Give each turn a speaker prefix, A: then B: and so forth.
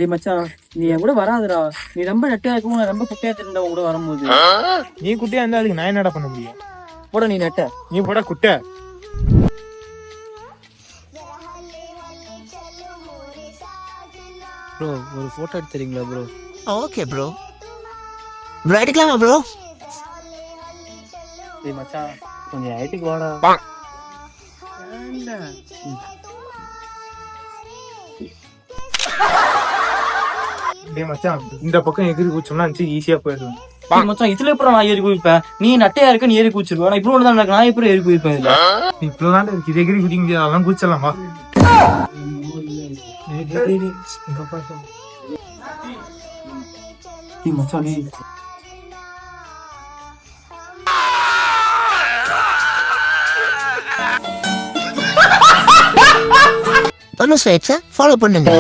A: டேய் மச்சான், நீ என் கூட வராதுடா. நீ ரொம்ப நெட்டையா இருக்கும், நான் ரொம்ப குட்டையா தெரியும்டா உன் கூட வரும்போது.
B: நீ குட்டியா இருந்தா அதுக்கு நான் என்னடா பண்ண முடியும்?
A: போட நீ நெட்ட.
B: நீ போட குட்டை.
A: ப்ரோ ஒரு போட்டோ எடுத்துறீங்களா ப்ரோ?
C: Okay bro. ப்ரோ எடுக்கலாமா ப்ரோ?
A: டேய் மச்சான், கொஞ்சம் ஹைட்டுக்கு வாடா.
B: டேய் மச்சான், இந்த பக்கம் எகிரி குச்சோம்னா ஈஸியா போயிடுவேன்.
A: டேய் மச்சான், இதுல எப்பறம் நான் ஏறி குதிப்பேன்? நீ நட்டையா இருக்க, நீ ஏறி குதிச்சிருவ. நான் இப்படி தான் நான் எப்படி ஏறி குதிப்பேன் இதுல?
B: இவ்வளவுதான் இருக்கு, இது எகிரி குதிக்க முடியாது, அதெல்லாம் குதிச்சிடலாமா?
A: டேய் மச்சான், நீ
C: தனுஷ் ஃபாலோ பண்ணுங்க.